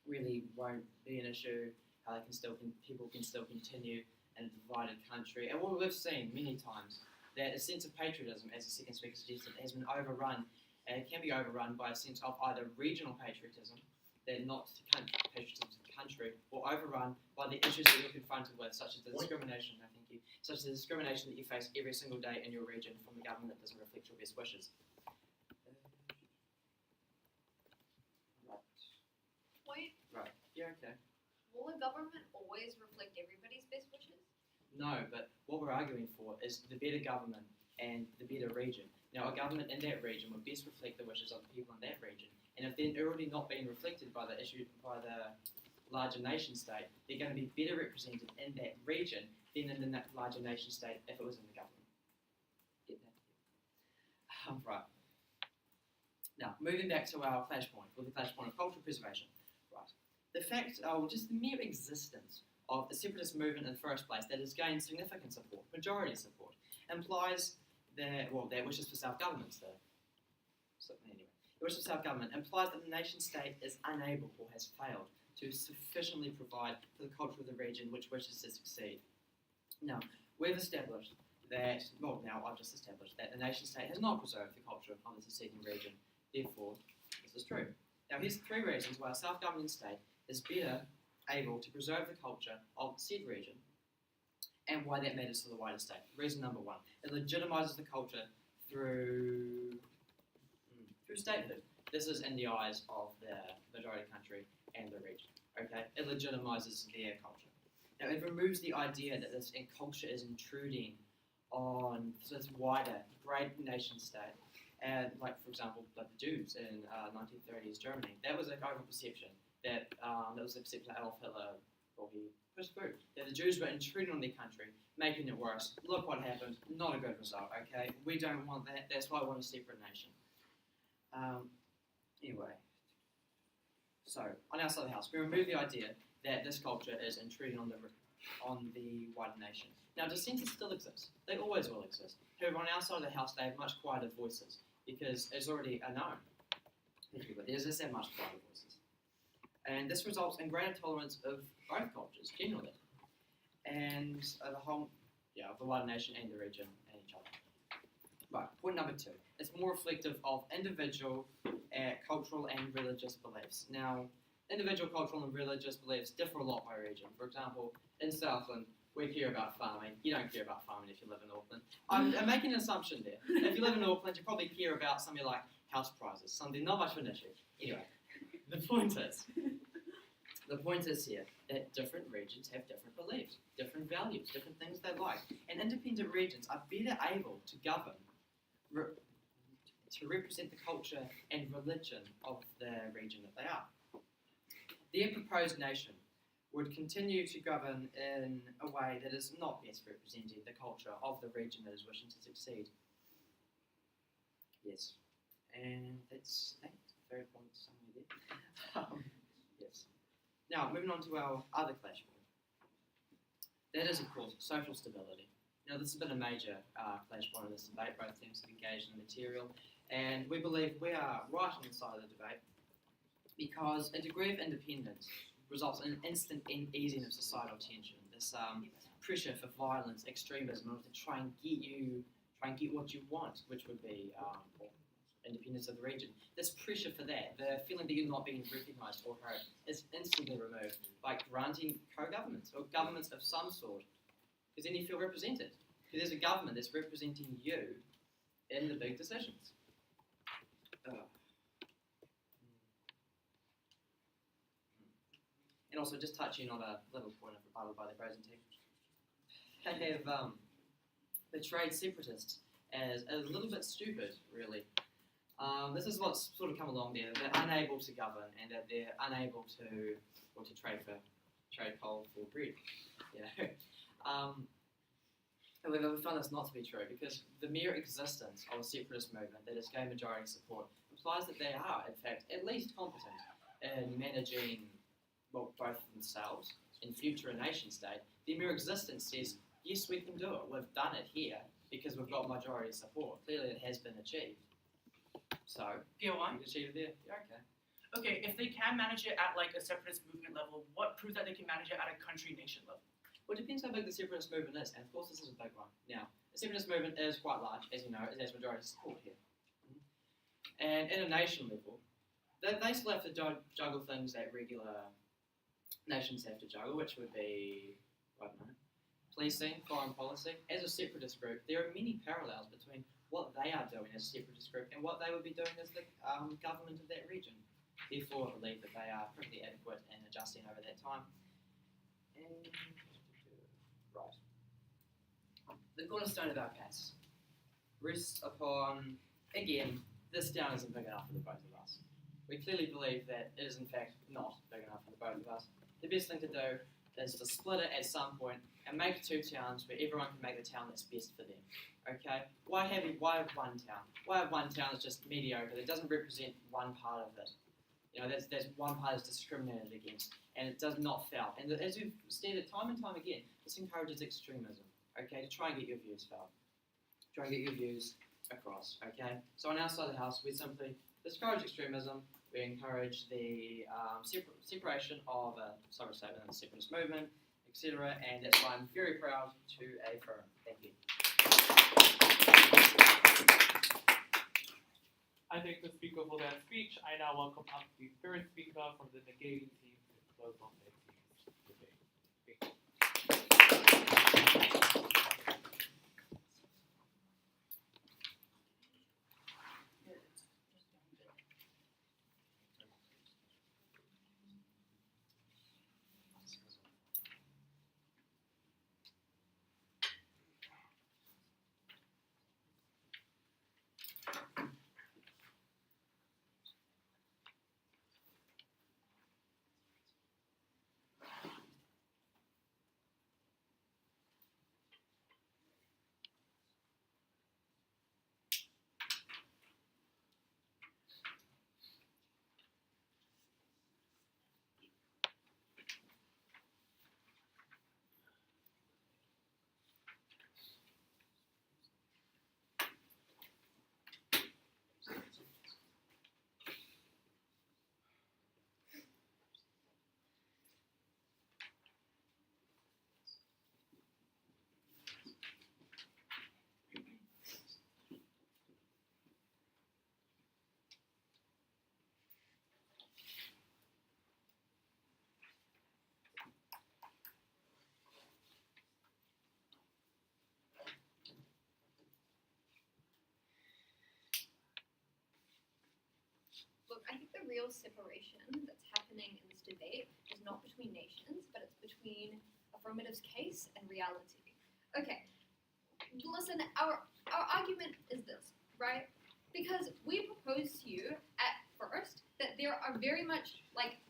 Speaker 8: really won't be an issue, how people can still continue in a divided country. And what we've seen many times, that a sense of patriotism, as the second speaker suggested, has been overrun, and it can be overrun by a sense of either regional patriotism, they're not patriotism to the country, or overrun by the issues that you're confronted with, such as the discrimination, such as the discrimination that you face every single day in your region from the government that doesn't reflect your best wishes.
Speaker 2: Point.
Speaker 8: Right. Yeah, okay.
Speaker 2: Will a government always reflect everybody's best wishes?
Speaker 8: No, but what we're arguing for is the better government and the better region. Now, a government in that region would best reflect the wishes of the people in that region. And if they're already not being reflected by the larger nation state, they're going to be better represented in that region than in the larger nation state if it was in the government. Get that? Right. Now, moving back to our clash point, or the clash point of cultural preservation. Right. The fact, just the mere existence of the separatist movement in the first place that has gained significant support, majority support, implies that, that wishes for self-government, the wishes for self-government implies that the nation-state is unable or has failed to sufficiently provide for the culture of the region which wishes to succeed. Now, we've established that, I've just established that the nation-state has not preserved the culture of the seceding region. Therefore, this is true. Now, here's 3 reasons why a self-governing state is better able to preserve the culture of the said region and why that matters to the wider state. Reason number 1, it legitimises the culture through statehood. This is in the eyes of the majority country and the region. Okay, it legitimises their culture. Now, it removes the idea that this culture is intruding on this wider, great nation state. And, for example, like the Jews in 1930s Germany, that was an over-perception. That was the perception that Adolf Hitler, he pushed through. That the Jews were intruding on their country, making it worse. Look what happened. Not a good result, okay? We don't want that. That's why we want a separate nation. Anyway. So, on our side of the house, we remove the idea that this culture is intruding on the on the wider nation. Now, dissenters still exist. They always will exist. However, on our side of the house, they have much quieter voices because it's already a known. There's just that much quieter voices. And this results in greater tolerance of both cultures, generally. And the whole, of the wider nation and the region and each other. Right, point number 2. It's more reflective of individual cultural and religious beliefs. Now, individual cultural and religious beliefs differ a lot by region. For example, in Southland, we care about farming. You don't care about farming if you live in Auckland. I'm making an assumption there. If you live in Auckland, you probably care about something like house prices, something not much of an issue. Anyway, the point is here that different regions have different beliefs, different values, different things they like. And independent regions are better able to govern, to represent the culture and religion of the region that they are. Their proposed nation would continue to govern in a way that is not best representing the culture of the region that is wishing to succeed. Yes. And that's very point somewhere there. Yes. Now, moving on to our other clash point. That is, of course, social stability. Now, this has been a major clash point in this debate. Both teams have engaged in the material, and we believe we are right on the side of the debate because a degree of independence results in an instant easing of societal tension. This pressure for violence, extremism, in order to try and get what you want, which would be independence of the region. This pressure for that, the feeling that you're not being recognised or heard, is instantly removed by granting co-governments or governments of some sort, because then you feel represented. Because there's a government that's representing you in the big decisions. And also, just touching on a little point of rebuttal by the opposing team, they have portrayed separatists as a little bit stupid, really. This is what's sort of come along there. They're unable to govern, and that they're unable to trade coal for bread. However, we found this not to be true because the mere existence of a separatist movement that has gained majority support implies that they are, in fact, at least competent in managing both themselves and future a nation state. Their mere existence says, yes, we can do it. We've done it here because we've got majority support. Clearly, it has been achieved. So,
Speaker 6: Go on.
Speaker 8: achieved there. Yeah, okay.
Speaker 6: Okay, if they can manage it at like a separatist movement level, what proves that they can manage it at a country-nation level?
Speaker 8: Well, it depends how big the separatist movement is, and of course this is a big one. Now, the separatist movement is quite large, as you know, it has majority support here. And at a nation level, they still have to juggle things that regular nations have to juggle, which would be, I don't know, policing, foreign policy. As a separatist group, there are many parallels between what they are doing as a separatist group and what they would be doing as the government of that region. Therefore, I believe that they are pretty adequate and adjusting over that time. And right. The cornerstone of our case rests upon, again, this town isn't big enough for the both of us. We clearly believe that it is in fact not big enough for the both of us. The best thing to do is to split it at some point and make 2 towns where everyone can make the town that's best for them. Okay? Why have one town? Why have one town that's just mediocre, that doesn't represent one part of it? You know, that's one part is discriminated against, and it does not fail. And as we've stated time and time again, this encourages extremism, okay, to try and get your views felt. Try and get your views across, okay? So on our side of the house, we simply discourage extremism, we encourage the separation of a sovereign state and the separatist movement, etc., and that's why I'm very proud to affirm. Thank you.
Speaker 1: I thank the speaker for that speech. I now welcome up the third speaker from the negating team to close off that team's debate. Thank you.
Speaker 2: Look, I think the real separation that's happening in this debate is not between nations, but it's between affirmatives case and reality. Okay, listen, our argument is this, right? Because we propose to you at first that there are very much like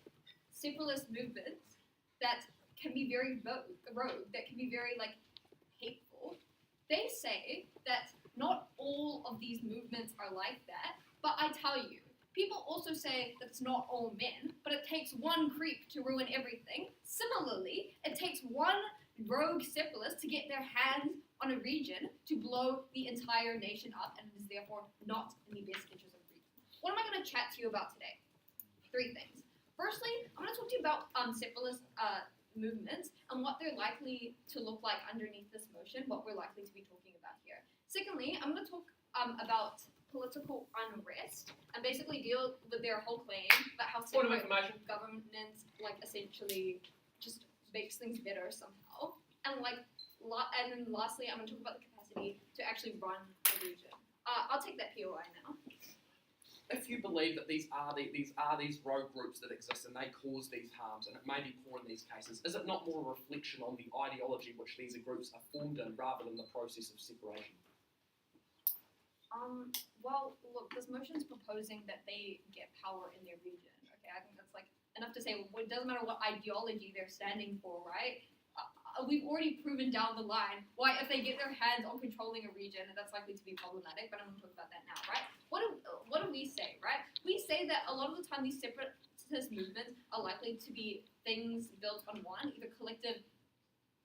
Speaker 2: separatist movements that can be very rogue, that can be very like hateful. They say that not all of these movements are like that, but I tell you, people also say that it's not all men, but it takes one creep to ruin everything. Similarly, it takes one rogue separatist to get their hands on a region to blow the entire nation up, and it is therefore not in the best interest of the region. What am I going to chat to you about today? 3 things. Firstly, I'm going to talk to you about separatist movements and what they're likely to look like underneath this motion, what we're likely to be talking about here. Secondly, I'm going to talk about political unrest and basically deal with their whole claim about how
Speaker 5: Point of
Speaker 2: separate
Speaker 5: information.
Speaker 2: governance like essentially just makes things better somehow. And then lastly, I'm going to talk about the capacity to actually run the region. I'll take that POI now.
Speaker 5: If you believe that these are these rogue groups that exist and they cause these harms, and it may be poor in these cases, is it not more a reflection on the ideology which these groups are formed in rather than the process of separation?
Speaker 2: Well, look, this motion's proposing that they get power in their region. Okay, I think that's like enough to say. Well, it doesn't matter what ideology they're standing for, right? We've already proven down the line why if they get their hands on controlling a region, that's likely to be problematic, but I'm going to talk about that now, right? What do we say, right? We say that a lot of the time these separatist movements are likely to be things built on one, either collective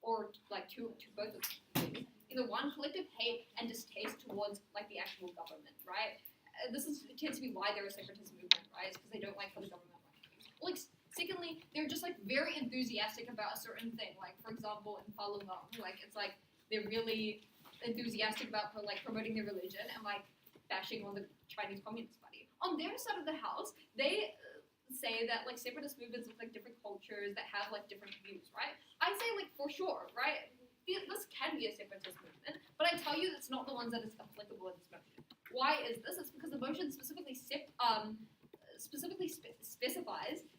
Speaker 2: or like two both of things. Either one, collective hate and distaste towards like the actual government, right? This tends to be why they're a separatist movement, right? It's because they don't like how the government runs things. Like, secondly, they're just like very enthusiastic about a certain thing. Like, for example, in Falun Gong, like it's like they're really enthusiastic about like promoting their religion and like bashing on the Chinese Communist Party. On their side of the house, they say that like separatist movements look like different cultures that have like different views, right? I say like for sure, right? This can be a separatist movement, but I tell you that's not the ones that is applicable in this motion. Why is this? It's because the motion specifically specifies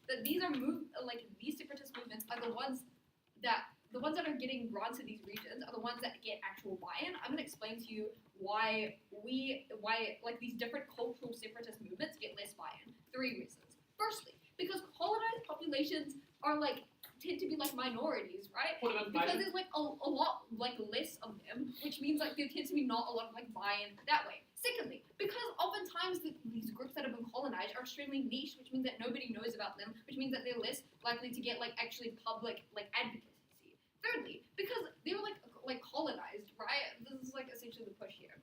Speaker 2: that these separatist movements are the ones that are getting granted these regions are the ones that get actual buy-in. I'm going to explain to you why like these different cultural separatist movements get less buy-in. 3 reasons. Firstly, because colonized populations are like tend to be like minorities, right? Because there's like a lot like less of them, which means like there tends to be not a lot of like buy-in that way. Secondly, because oftentimes these groups that have been colonized are extremely niche, which means that nobody knows about them, which means that they're less likely to get like actually public like advocacy. Thirdly, because they were like colonized, right? This is like essentially the push here.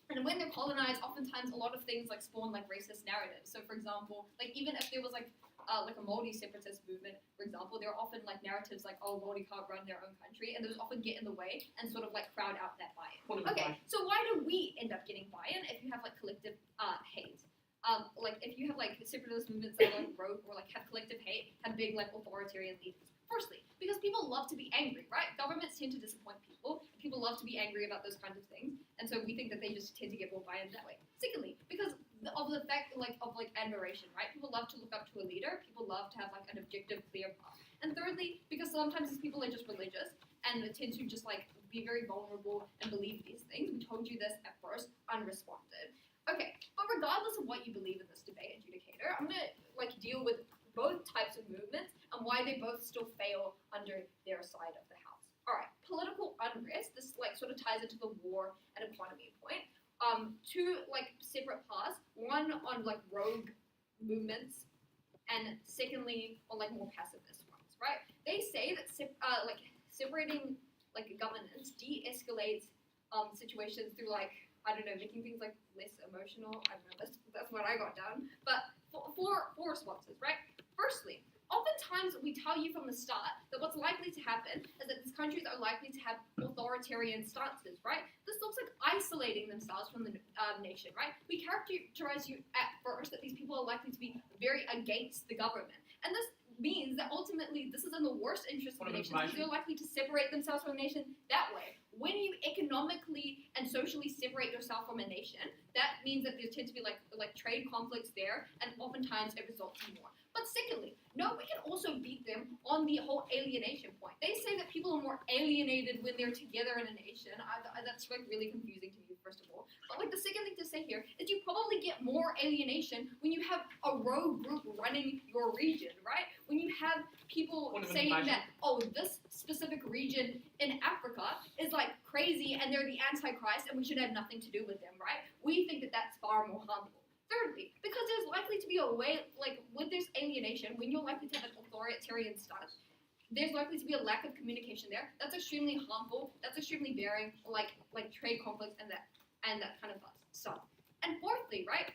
Speaker 2: And when they're colonized, oftentimes a lot of things like spawn like racist narratives. So for example, like even if there was like a Māori separatist movement, for example, there are often like narratives like, oh, Māori can't run their own country, and those often get in the way and sort of like crowd out that buy-in. Okay, so why do we end up getting buy-in if you have like collective hate? Like if you have like separatist movements that are like rogue or like have collective hate, have big like authoritarian leaders. Firstly, because people love to be angry, right? Governments tend to disappoint people. People love to be angry about those kinds of things, and so we think that they just tend to get more buy-in that way. Secondly, because of the fact of admiration, right? People love to look up to a leader. People love to have like an objective, clear path. And thirdly, because sometimes these people are just religious and tend to just like be very vulnerable and believe these things. We told you this at first, unresponded. Okay, but regardless of what you believe in this debate, adjudicator, I'm gonna like deal with both types of movements and why they both still fail under their side of the house. All right, political unrest. This like sort of ties into the war and economy point. 2 like separate paths. One on like rogue movements, and secondly on like more pacifist ones. Right? They say that separating like governance de-escalates situations through like I don't know making things like less emotional. I don't know. That's what I got down. But four responses. Right? Firstly, oftentimes we tell you from the start that what's likely to happen is that these countries are likely to have authoritarian stances, right? This looks like isolating themselves from the nation, right? We characterize you at first that these people are likely to be very against the government. And means that ultimately this is in the worst interest of
Speaker 6: Point
Speaker 2: the
Speaker 6: of
Speaker 2: nation because
Speaker 6: information.
Speaker 2: they're likely to separate themselves from a nation that way. When you economically and socially separate yourself from a nation, that means that there tend to be like trade conflicts there, and oftentimes it results in war. But secondly, no, we can also beat them on the whole alienation point. They say that people are more alienated when they're together in a nation. That's like really confusing to me, first of all. But like the second thing to say here is you probably get more alienation when you have a rogue group running your region, right? When you have people
Speaker 6: Point of
Speaker 2: saying
Speaker 6: information.
Speaker 2: that, oh, this specific region in Africa is like crazy and they're the Antichrist and we should have nothing to do with them, right? We think that that's far more harmful. Thirdly, because there's likely to be a way, like with this alienation, when you're likely to have an authoritarian stance, there's likely to be a lack of communication there. That's extremely harmful. That's extremely bearing, like trade conflicts and that kind of stuff. And fourthly, right,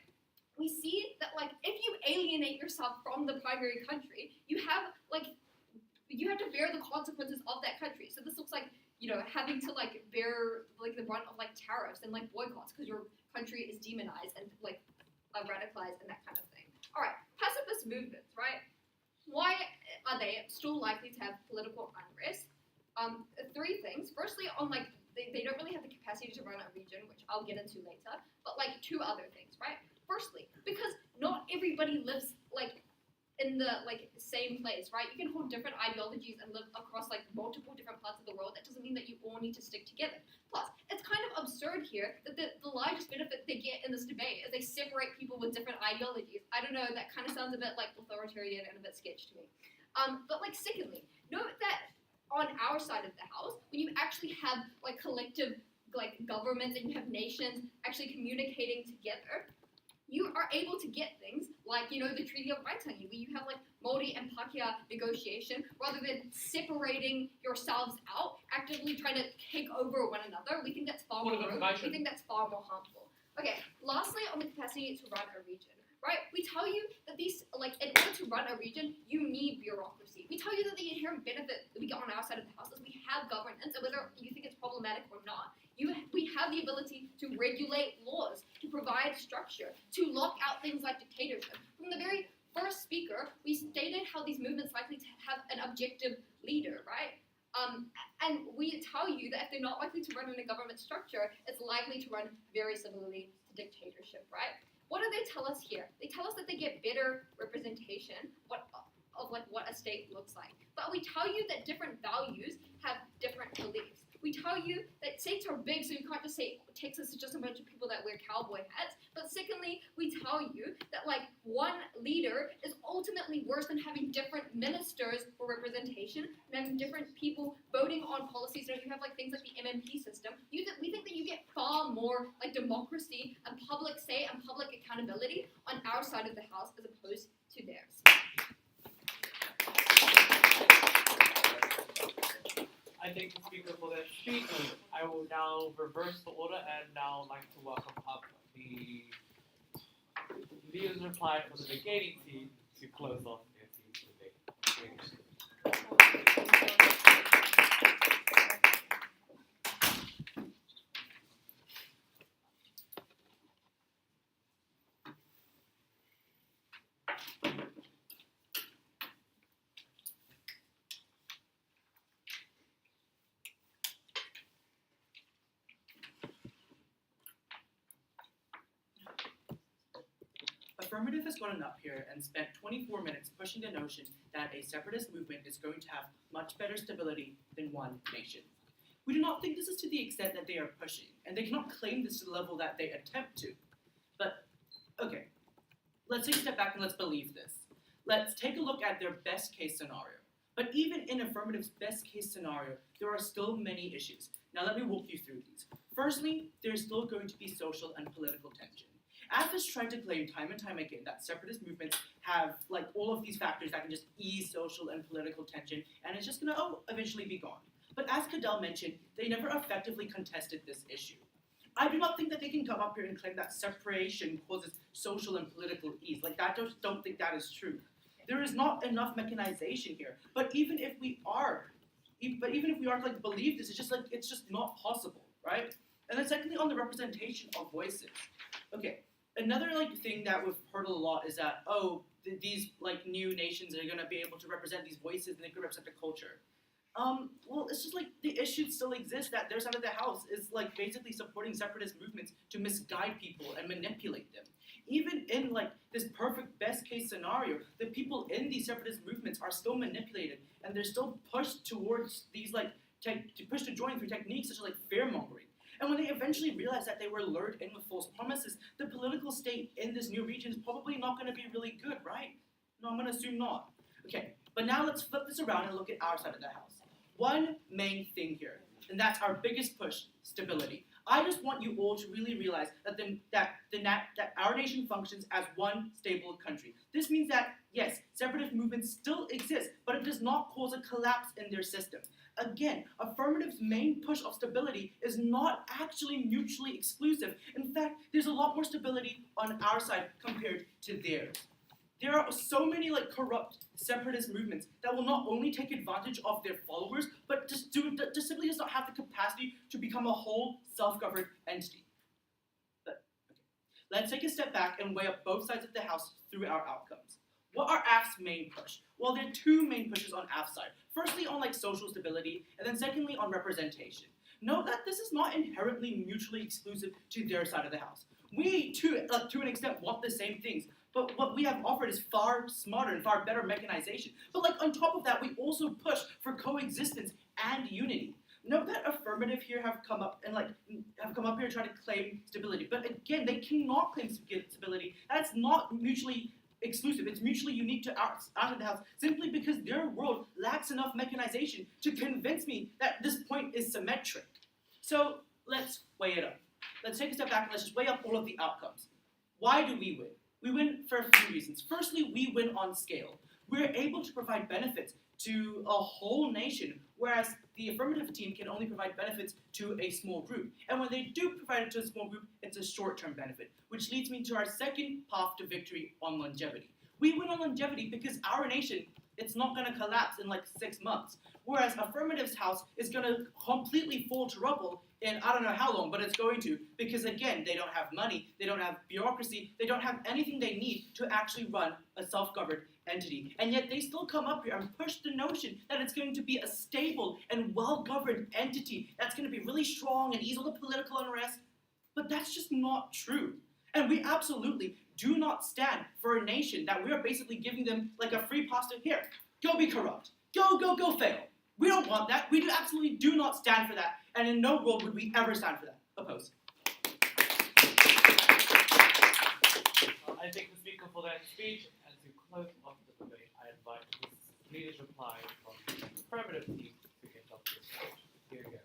Speaker 2: we see that like if you alienate yourself from the primary country, you have to bear the consequences of that country. So this looks like having to like bear like the brunt of like tariffs and like boycotts because your country is demonized and like radicalized and that kind of thing. All right, pacifist movements, right? Why are they still likely to have political unrest? Three things. Firstly, on like they don't really have the capacity to run a region, which I'll get into later. But like two other things, right? Firstly, because not everybody lives like in the like same place, right? You can hold different ideologies and live across like multiple different parts of the world. That doesn't mean that you all need to stick together. Plus, it's kind of absurd here that the largest benefit they get in this debate is they separate people with different ideologies. I don't know, that kind of sounds a bit like authoritarian and a bit sketch to me. But like secondly, note that on our side of the house, when you actually have like collective like governments and you have nations actually communicating together, you are able to get things like, the Treaty of Waitangi, where you have like Māori and Pākehā negotiation, rather than separating yourselves out, actively trying to take over one another. We think that's far more rude. We think that's far more harmful. Okay, lastly, on the capacity to run a region, right? We tell you that these, like, in order to run a region, you need bureaucracy. We tell you that the inherent benefit that we get on our side of the house is we have governance, and whether you think it's problematic or not, we have the ability to regulate laws, to provide structure, to lock out things like dictatorship. From the very first speaker, we stated how these movements likely to have an objective leader, right? And we tell you that if they're not likely to run in a government structure, it's likely to run very similarly to dictatorship, right? What do they tell us here? They tell us that they get better representation of what a state looks like. But we tell you that different values have different beliefs. We tell you that states are big, so you can't just say Texas is just a bunch of people that wear cowboy hats. But secondly, we tell you that like one leader is ultimately worse than having different ministers for representation and having different people voting on policies. You have like things like the MMP system. We think that you get far more like democracy and public say and public accountability on our side of the house as opposed to theirs.
Speaker 1: I thank the speaker for that speech. I will now reverse the order and now like to welcome up the leaders reply for the negating team to close off the debate.
Speaker 6: Affirmative has gotten up here and spent 24 minutes pushing the notion that a separatist movement is going to have much better stability than one nation. We do not think this is to the extent that they are pushing, and they cannot claim this to the level that they attempt to. But, okay, let's take a step back and let's believe this. Let's take a look at their best case scenario. But even in Affirmative's best case scenario, there are still many issues. Now let me walk you through these. Firstly, there's still going to be social and political tension. AFF has tried to claim time and time again that separatist movements have like all of these factors that can just ease social and political tension, and it's just going to eventually be gone. But as Cadell mentioned, they never effectively contested this issue. I do not think that they can come up here and claim that separation causes social and political ease. Like, I just don't think that is true. There is not enough mechanization here. But even if we are to believe this, it's just not possible, right? And then secondly, on the representation of voices. Okay, another thing that we've heard a lot is that,
Speaker 4: these like new nations are gonna be able to represent these voices and they could represent the culture. Well, it's just like the issue still exists that their side of the house is like basically supporting separatist movements to misguide people and manipulate them. Even in like this perfect best case scenario, the people in these separatist movements are still manipulated and they're still pushed towards these like pushed to join through techniques such as like fear mongering. And when they eventually realize that they were lured in with false promises, the political state in this new region is probably not going to be really good, right? No, I'm going to assume not. Okay, but now let's flip this around and look at our side of the house. One main thing here, and that's our biggest push, stability. I just want you all to really realize that our nation functions as one stable country. This means that, yes, separatist movements still exist, but it does not cause a collapse in their system. Again, Affirmative's main push of stability is not actually mutually exclusive. In fact, there's a lot more stability on our side compared to theirs. There are so many like corrupt separatist movements that will not only take advantage of their followers, but just simply does not have the capacity to become a whole self-governed entity. Let's take a step back and weigh up both sides of the house through our outcomes. What are AFF's main push? Well, there are two main pushes on AFF's side. Firstly, on like social stability, and then secondly, on representation. Note that this is not inherently mutually exclusive to their side of the house. We, to an extent, want the same things, but what we have offered is far smarter and far better mechanization. But like on top of that, we also push for coexistence and unity. Note that Affirmative here have come up here trying to claim stability. But again, they cannot claim stability. That's not mutually exclusive. It's mutually unique to our side of the house simply because their world lacks enough mechanization to convince me that this point is symmetric. So let's weigh it up. Let's take a step back and let's just weigh up all of the outcomes. Why do we win? We win for a few reasons. Firstly, we win on scale. We're able to provide benefits to a whole nation, whereas the Affirmative team can only provide benefits to a small group. And when they do provide it to a small group, it's a short-term benefit, which leads me to our second path to victory on longevity. We win on longevity because our nation, it's not going to collapse in like 6 months, whereas Affirmative's house is going to completely fall to rubble in I don't know how long, but it's going to, because again, they don't have money, they don't have bureaucracy, they don't have anything they need to actually run a self-governed entity. And yet they still come up here and push the notion that it's going to be a stable and well-governed entity that's going to be really strong and ease all the political unrest. But that's just not true. And we absolutely do not stand for a nation that we are basically giving them like a free pass to here. Go be corrupt. Go fail. We don't want that. We absolutely do not stand for that. And in no world would we ever stand for that. Oppose.
Speaker 1: I thank the speaker for that speech. And to close off the debate, I invite the leaders' reply from the Affirmative team to get off this stage. Here we go.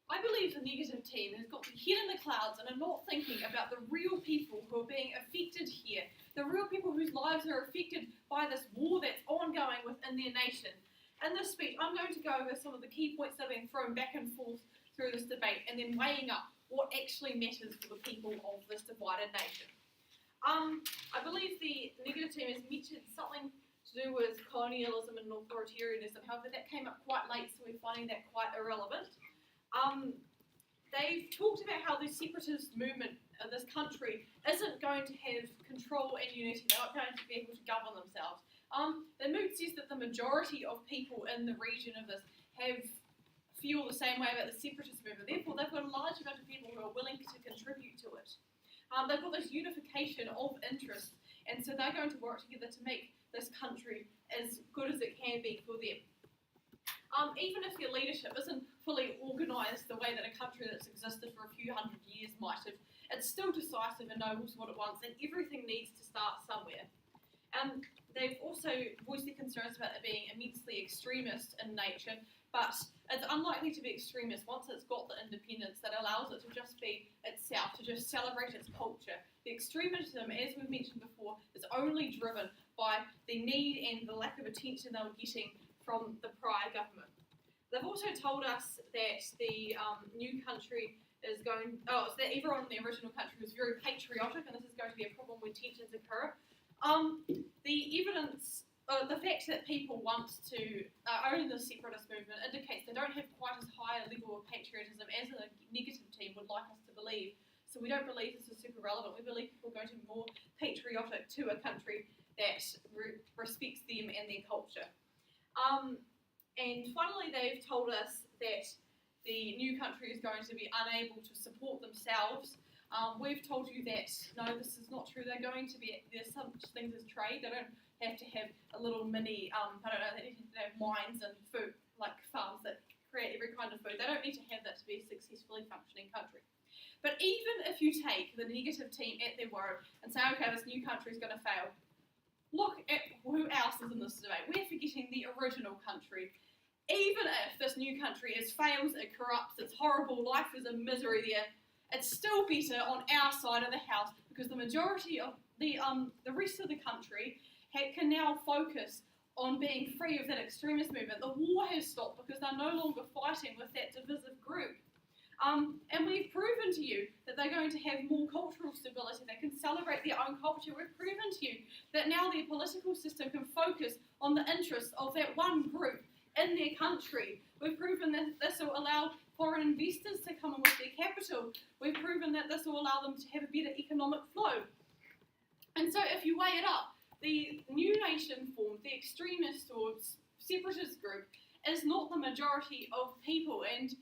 Speaker 3: I believe the negative team has got their head in the clouds and are not thinking about the real people who are being affected here, the real people whose lives are affected by this war that's ongoing within their nation. In this speech, I'm going to go over some of the key points that are being thrown back and forth through this debate and then weighing up what actually matters for the people of this divided nation. I believe the negative team has mentioned something to do with colonialism and authoritarianism. However, that came up quite late, so we're finding that quite irrelevant. They've talked about how the separatist movement of this country isn't going to have control and unity. They're not going to be able to govern themselves. The mood says that the majority of people in the region of this feel the same way about the separatist movement. Therefore, they've got a large amount of people who are willing to contribute to it. They've got this unification of interests, and so they're going to work together to make this country as good as it can be for them. Even if their leadership isn't fully organised the way that a country that's existed for a few hundred years might have, it's still decisive and knows what it wants, and everything needs to start somewhere. They've also voiced their concerns about it being immensely extremist in nature, but it's unlikely to be extremist once it's got the independence that allows it to just be itself, to just celebrate its culture. The extremism, as we've mentioned before, is only driven by the need and the lack of attention they were getting from the prior government. They've also told us that the new country is going. Oh, it's that everyone in the original country was very patriotic, and this is going to be a problem where tensions occur. The evidence. The fact that people want to own the separatist movement indicates they don't have quite as high a level of patriotism as a negative team would like us to believe. So we don't believe this is super relevant. We believe people are going to be more patriotic to a country that respects them and their culture. And finally, they've told us that the new country is going to be unable to support themselves. We've told you that, no, this is not true. They're going to be, there's some things as trade. They don't have to have a little mini, they have mines and food, like farms that create every kind of food. They don't need to have that to be a successfully functioning country. But even if you take the negative team at their word and say, okay, this new country is going to fail, look at who else is in this debate. We're forgetting the original country. Even if this new country fails, it corrupts, it's horrible, life is a misery there, it's still better on our side of the house because the majority of the rest of the country can now focus on being free of that extremist movement. The war has stopped because they're no longer fighting with that divisive group. And we've proven to you that they're going to have more cultural stability. They can celebrate their own culture. We've proven to you that now their political system can focus on the interests of that one group in their country. We've proven that this will allow foreign investors to come in with their capital. We've proven that this will allow them to have a better economic flow. And so if you weigh it up, the new nation formed, the extremist or separatist group, is not the majority of people. And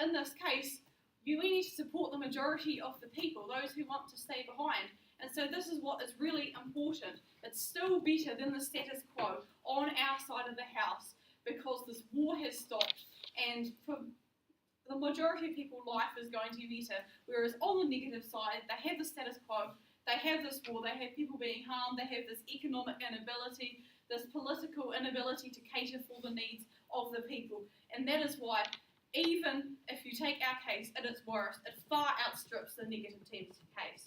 Speaker 3: in this case, we need to support the majority of the people, those who want to stay behind. And so this is what is really important. It's still better than the status quo on our side of the house because this war has stopped. And for the majority of people, life is going to be better. Whereas on the negative side, they have the status quo. They have this war, they have people being harmed, they have this economic inability, this political inability to cater for the needs of the people. And that is why, even if you take our case at its worst, it far outstrips the negative team's case.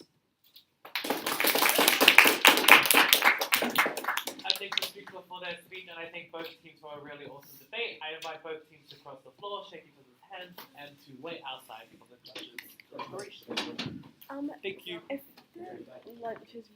Speaker 1: I thank the speaker for their speech, and I thank both teams for a really awesome debate. I invite both teams to cross the floor, shake each other's hands, and to wait outside for the judges' deliberation. Thank you.
Speaker 9: If the lunch is